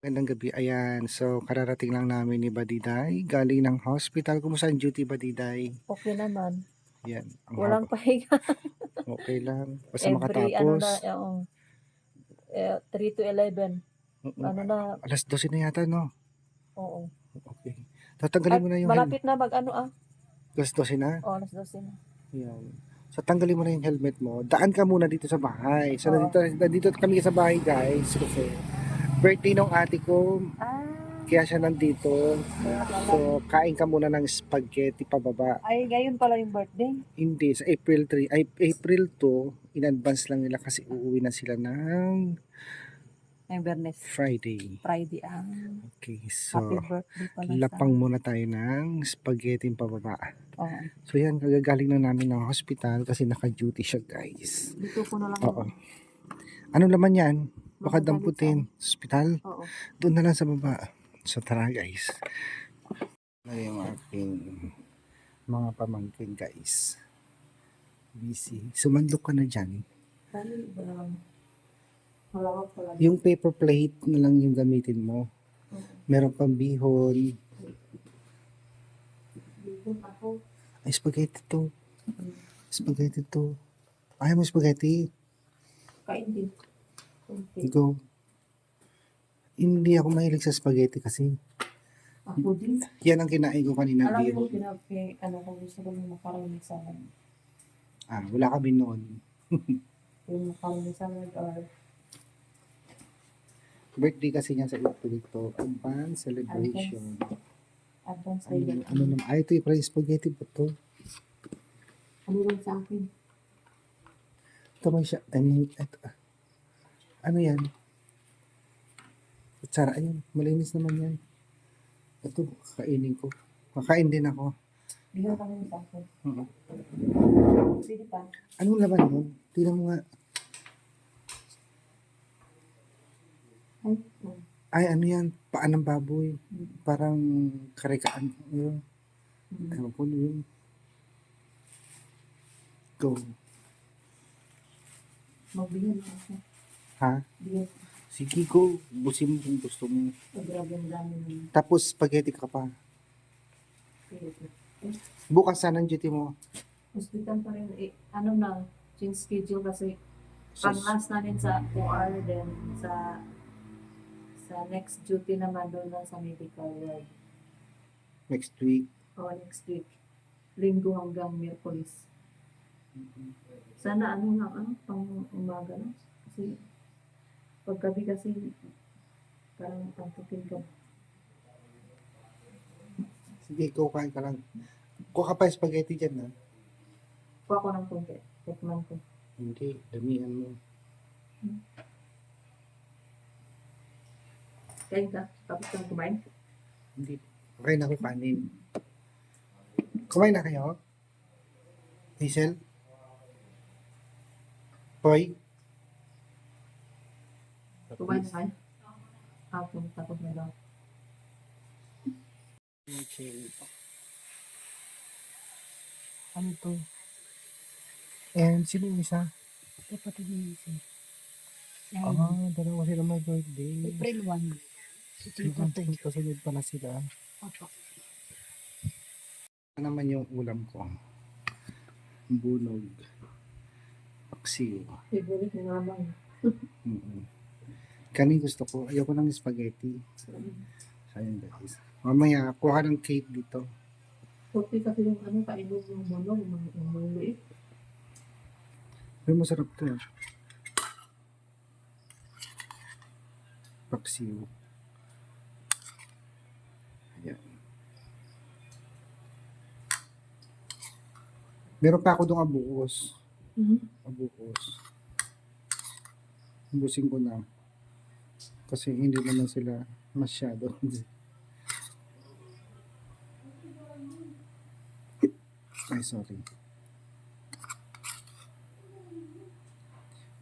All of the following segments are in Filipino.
Magandang gabi, ayan. So, kararating lang namin ni Badiday, galing ng hospital. Kumusta ang duty, Badiday? Okay naman. Yan, ang Walang haba. pahinga. Okay lang, basta Every ano makatapos. na, 3 to 11. Mm, Ano na, Alas 12 na yata, no? oo. Okay. Tatanggalin At mo na yung helmet. malapit na mag-ano Alas 12 na? alas 12 na. Yan. So, tanggalin mo na yung helmet mo. Daan ka muna dito sa bahay. So, Oo. nandito kami sa bahay, guys. Kasi, birthday ng ate ko. Ah, Kaya siya nandito. kaya pala. So, kain ka muna ng spaghetti pababa. Ay, ngayon pala yung birthday. Hindi, sa April 3, ay April 2, in advance lang nila kasi uuwi na sila ng Ngayong Bernes. Friday. Friday. Okay, Happy so birthday pala lapang muna tayo ng spaghetti pababa. Oo. So yan, kagagaling na namin ng hospital kasi naka-duty siya, guys. Dito ko na lang. Oo. Anong laman yan? Baka Magagalit damputin. Hospital? Oo. Doon na lang sa baba. So tara, guys. Na yung aking mga pamangkin, guys. Busy. Sumandok ka na dyan. Yung paper plate na lang yung gamitin mo. Meron pang bihon. Ay, spaghetti to. Spaghetti to. Ayaw mo spaghetti? Kain din. Go. Hindi ako mahilig sa spaghetti kasi. Ako din. Yan ang kinain ko kanina, Alam mo, bihon. ko gusto ko yung macaroni salad. Wala kami noon. Yung macaroni salad or Birthday kasi niya sa April to. Advance celebration. advance Ano, salad. ano naman? Ay, ito yung price spaghetti po to. Ano lang sa akin? Ito man siya. I mean, ito. Ano yan? Kutsara, ayun. Malinis naman yan. Ito, kakainin ko. Kakain din ako. Bigyan kami sa akin. Pwede pa. Anong laman yun? Tingnan mo nga. Ay, Ay, ano yan? Paan ng baboy. Parang karikaan. Yun. Ewan ko yun. Go. magbigyan na ako. Ha? Bigyan. Sige, go. Busin mo kung gusto mo. Grabe ang dami nun. Tapos, spaghetti ka pa. Bukas sana ang duty mo. Hospital pa rin. Ano na, change schedule kasi pang-last namin sa OR then sa next duty naman doon lang sa medical ward. Next week. Next week. Linggo hanggang Miyerkules. Sana ano lang, pang umaga na. Kasi paggabi kasi parang pantukin ka. Sige, go kain ka lang. Kuha ka pa spaghetti dyan, ha? Kuha ko ng konti. Tekman ko. Hindi, damihan mo. Kain ka? Tapos kang kumain? Hindi. Okay na ako kanin. Kumain na kayo? Hazel? Boy? Kumain na kayo? Tapos na lang. Okay. Ano to? And sino yung isa? Kapatid niya isa. Dalawa sila may birthday. April 1. Si Tita Tay. Kasunod pala sila. Opo. Ano naman yung ulam ko? Bunog. Paksiw. Favorite ni Mama. Kanin gusto ko. Ayoko ng spaghetti. Sayang, guys. Mamaya, kuha ng cake dito. Okay kasi yung kainin yung bunog, yung liit. Pero masarap to. Paksiw. Ayan. Meron pa ako doon abuos. Abuos. Ubusin ko na. Kasi hindi naman sila masyado. Ay, sorry.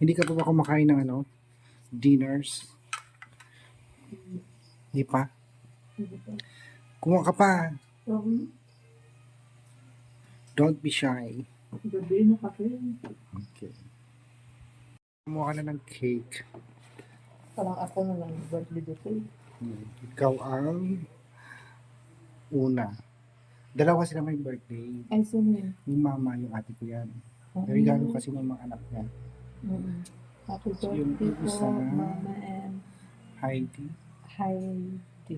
Hindi ka pa ba kumakain ng dinners? Hindi pa? Kumuha ka pa. Don't be shy. Gabi na kasi. Okay. Kumuha ka na ng cake. Parang ako na lang birthday dito eh. Ikaw ang una. Dalawa sila may birthday. Ay, sino yun? Yung mama, yung ate ko yan. Ah, Regalo kasi ng mga anak niya. Happy So, yung birthday isa, po, Mama and Heidi. Heidi.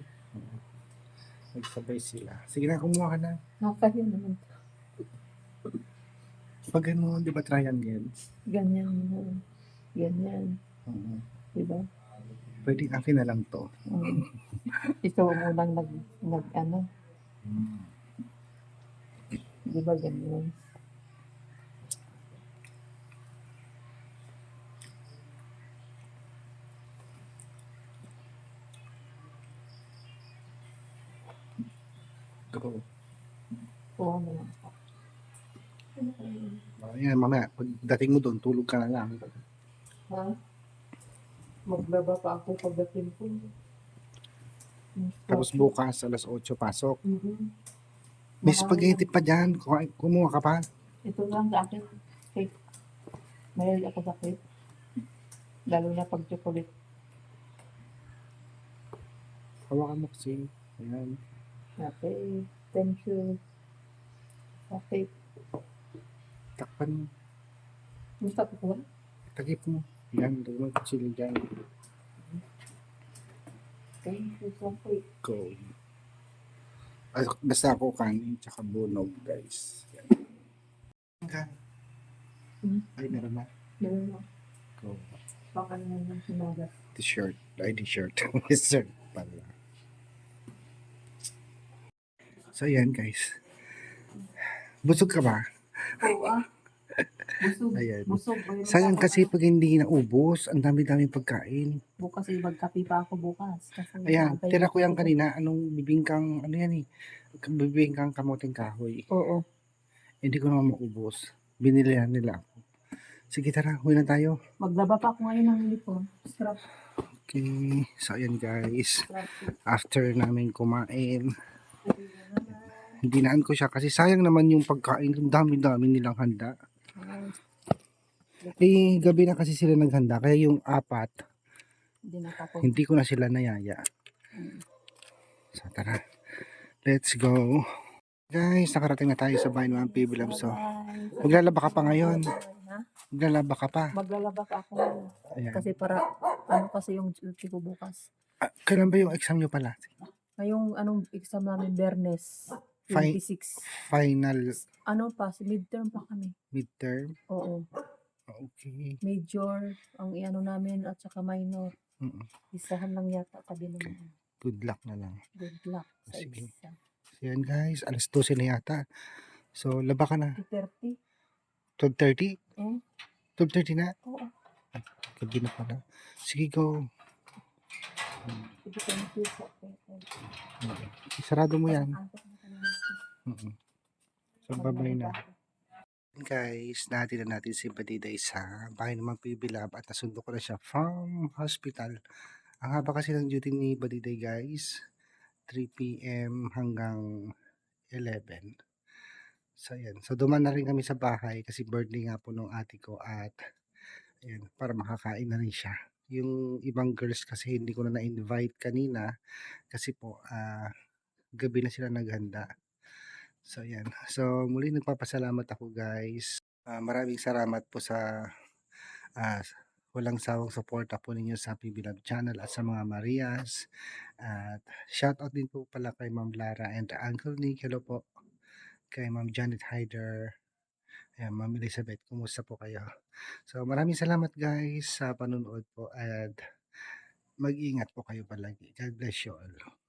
Nagsabay sila. Sige na, kumuha ka na. Nakakaya naman. Pag ano, di ba triangle? Ganyan. Ganyan. Oo. Diba? Pwede akin na lang to. Ikaw ang unang nag diba ganyan? Go. Oo naman. Ayan, mamaya, pag dating mo doon, tulog ka na lang. Ha? Maglaba pa ako pagdating ko. Tapos bukas, alas 8, pasok. Mhm. May spaghetti pa dyan. Kumuha ka pa. Ito lang sa akin. Cake. Mahilig ako sa cake. Lalo na pag chocolate. Hawakan mo kasi. Ayan. Okay. Thank you. Sa cake. Takpan mo. Gusto ko ba? Takip mo. Yan, doon mo chili dyan. Thank you sa cake. Go. Basta ako kanin, tsaka bunog, guys. Yan. Ay, meron na. Meron mo. Go. Baka naman ng sinaga. T-shirt. Ay, t-shirt. T-shirt pala. So, yan, guys. Busog ka ba? Oo Busog. Ayan. Busog. Sayang kasi pag hindi naubos, ang dami-daming pagkain. Bukas magkape pa ako bukas. Kasi Ayan, naantay tira ko ako. yan kanina. Anong bibingkang, ano yan eh? Bibingkang kamuting kahoy. Oo. Hindi ko naman maubos. Binilihan nila ako. Sige, tara. Huwi na tayo. Maglaba pa ako ngayon ng uniform. Scrap. Okay. So, ayan guys. After namin kumain, hinaan ko siya kasi sayang naman yung pagkain. Ang dami-dami nilang handa. Eh, gabi na kasi sila naghanda. Kaya yung apat, hindi ko na sila nayaya. So, tara. Let's go. Guys, nakarating na tayo sa bahay ng PB Lab. So, maglalaba ka pa ngayon. Maglalaba ka pa. Maglalaba pa ako ngayon. Ayan. Kasi para, ano kasi yung duty ko bukas. Kailan ba yung exam nyo pala? Ngayong anong exam namin, Bernes. 26. Final. Ano pa, midterm pa kami. Midterm? Oo. Okay. Major, ang iano namin, at saka minor. Isahan lang yata, sabi naman. Good luck na lang. Good luck sa Sige. exam. So yan guys, alas 12 na yata. So, laba ka na. 2:30? 12:30? 12:30 na? Oo. Gabi na pala. Sige, go. Thank you po. Isarado mo yan. So, babay na. Guys, natin na natin si Badiday sa bahay ng PB Lab at nasundo ko na siya from hospital. Ang haba kasi ng duty ni Badiday guys. 3 p.m. hanggang 11. So, ayan. So, duman na rin kami sa bahay kasi birthday nga po nung ate ko at ayan, para makakain na rin siya. Yung ibang girls kasi hindi ko na na-invite kanina kasi po gabi na sila naghanda. So, ayan. So, muli nagpapasalamat ako guys. Maraming salamat po sa walang sawang suporta po ninyo sa PB Love channel at sa mga Marias. At shoutout din po pala kay Ma'am Lara and Uncle Nick. Hello po. Kay Ma'am Janet Hyder. Ayan, Ma'am Elizabeth, kumusta po kayo? So, maraming salamat guys sa panunood po at mag-ingat po kayo palagi. God bless you all.